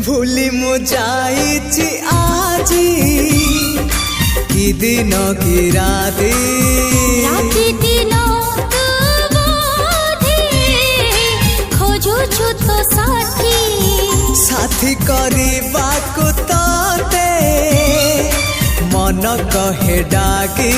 भूली मु जाइछि आजी कि दिन कि राती दिन तू बोधे खोजुछु तो साथी करबाकु तोते मन कहे डाकी